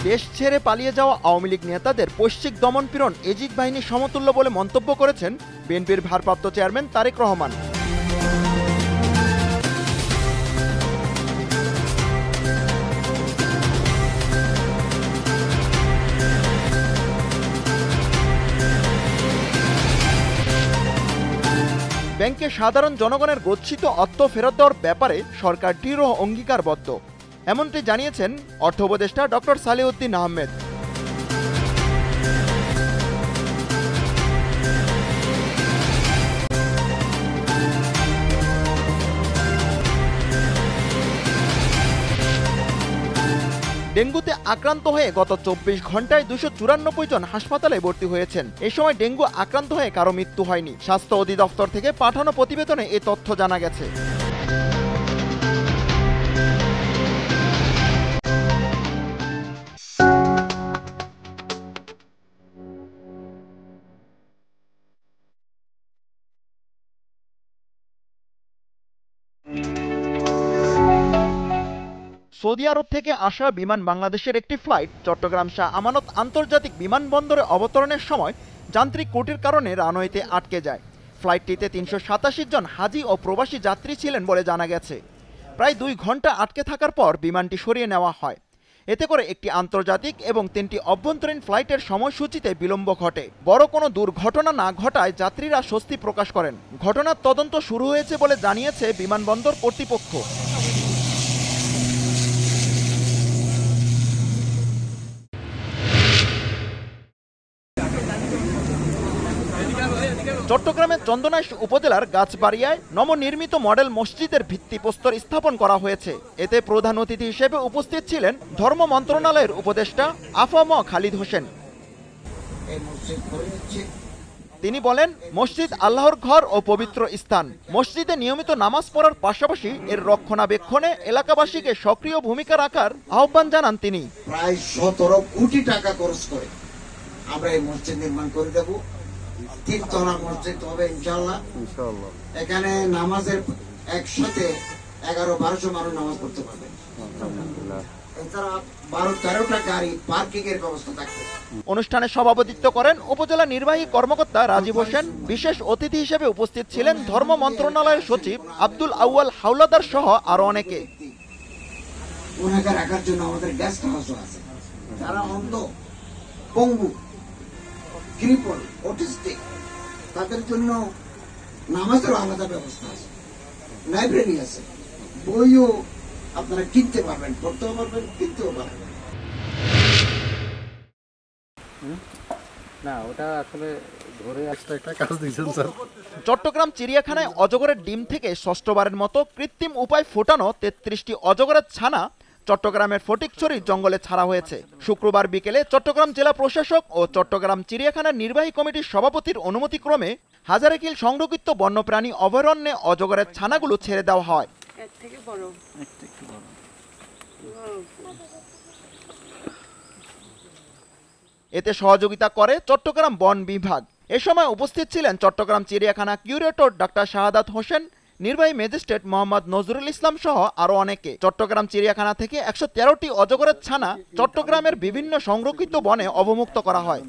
দেশ ছেড়ে পালিয়ে যাওয়া আওয়ামী লীগ নেতাদের পৈশিক দমনপীড়ন এজিদ বাহিনীর সমতুল্য বলে মন্তব্য করেছেন বিএনপির ভারপ্রাপ্ত চেয়ারম্যান তারেক রহমান। ব্যাংকে সাধারণ জনগণের গচ্ছিত অর্থ ফেরত দেওয়ার ব্যাপারে সরকার দৃঢ় অঙ্গীকারবদ্ধ, এমনটি জানিয়েছেন অর্থ উপদেষ্টা ডক্টর সালেউদ্দিন আহমেদ। ডেঙ্গুতে আক্রান্ত হয়ে গত 24 ঘন্টায় 294 জন হাসপাতালে ভর্তি হয়েছেন। এ সময় ডেঙ্গু আক্রান্ত হয়ে কারো মৃত্যু হয়নি। স্বাস্থ্য অধিদপ্তর থেকে পাঠানো প্রতিবেদনে এ তথ্য জানা গেছে। সৌদি আরব থেকে আসা বিমান বাংলাদেশের একটি ফ্লাইট চট্টগ্রাম শাহ আমানত আন্তর্জাতিক বিমানবন্দরে অবতরণের সময় যান্ত্রিক ত্রুটির কারণে রানওয়েতে আটকে যায়। ফ্লাইটটিতে 387 জন হাজি ও প্রবাসী যাত্রী ছিলেন বলে জানা গেছে। প্রায় 2 ঘন্টা আটকে থাকার পর বিমানটি সরিয়ে নেওয়া হয়। এতে করে একটি আন্তর্জাতিক এবং 3টি অভ্যন্তরীণ ফ্লাইটের সময়সূচিতে বিলম্ব ঘটে। বড় কোনো দুর্ঘটনা না ঘটায় যাত্রীরা স্বস্তি প্রকাশ করেন। ঘটনার তদন্ত শুরু হয়েছে বলে জানিয়েছে বিমানবন্দর কর্তৃপক্ষ। চট্টগ্রামের চন্দনাইশ উপজেলার গাছবাড়িয়ায় নবনির্মিত মডেল মসজিদের ভিত্তিপ্রস্তর স্থাপন করা হয়েছে। এতে প্রধান অতিথি হিসেবে উপস্থিত ছিলেন ধর্ম মন্ত্রণালয়ের উপদেষ্টা আফম খালিদ হোসেন। তিনি বলেন, মসজিদ আল্লাহর ঘর ও পবিত্র স্থান। মসজিদে নিয়মিত নামাজ পড়ার পাশাপাশি এর রক্ষণাবেক্ষণে এলাকাবাসীকে সক্রিয় ভূমিকা রাখার আহ্বান জানান তিনি। প্রায় 17 কোটি টাকা খরচ করে আমরা এই মসজিদ নির্মাণ করে দেব। 3 তলা মসজিদ হবে ইনশাআল্লাহ। এখানে নামাজের একসাথে 1100-1200 মানুষ নামাজ পড়তে পারবে। এছাড়া 12-13টা গাড়ি পার্কিং এর ব্যবস্থা থাকবে। অনুষ্ঠানে সভাপতিত্ব করেন উপজেলা নির্বাহী কর্মকর্তা রাজীব হোসেন। বিশেষ অতিথি হিসেবে উপস্থিত ছিলেন ধর্ম মন্ত্রণালয়ের সচিব আব্দুল আউয়াল হাওলাদার সহ আরো অনেকে। ওনাকে রাখার জন্য আমাদের গেস্ট হাউসও আছে। যারা অন্ধ, পঙ্গু, ক্রিপল, অটিস্টিক তাদের জন্য নামাজেরও আলাদা ব্যবস্থা আছে, লাইব্রেরি আছে, বইও আপনারা কিনতে পারবেন, পড়তেও পারবেন, কিনতেও পারবেন। না, ওটা আসলে ধরে একটা কাজ দিয়েছেন স্যার। চট্টগ্রাম চিড়িয়াখানায় অজগরের ডিম থেকে ষষ্ঠবারের মতো কৃত্রিম উপায় ফোটানো 33টি অজগরের ছানা চট্টগ্রামের ফটিকছড়ি জঙ্গলে ছাড়া হয়েছে। শুক্রবার বিকেলে চট্টগ্রাম জেলা প্রশাসক ও চট্টগ্রাম চিড়িয়াখানার নির্বাহী কমিটির সভাপতির অনুমতিক্রমে হাজারেকিল সংরক্ষিত বন্যপ্রাণী অভয়ারণ্যে অজগরের ছানাগুলো ছেড়ে দেওয়া হয়। এতে সহযোগিতা করে চট্টগ্রাম বন বিভাগ। এ সময় উপস্থিত ছিলেন চট্টগ্রাম চিড়িয়াখানা কিউরেটর ডাক্তার শাহাদাত হোসেন, নির্বাহী ম্যাজিস্ট্রেট মোহাম্মদ নজরুল ইসলাম সহ আরো অনেকে। চট্টগ্রাম চিড়িয়াখানা থেকে 113টি অজগরের ছানা চট্টগ্রামের বিভিন্ন সংরক্ষিত বনে অবমুক্ত করা হয়।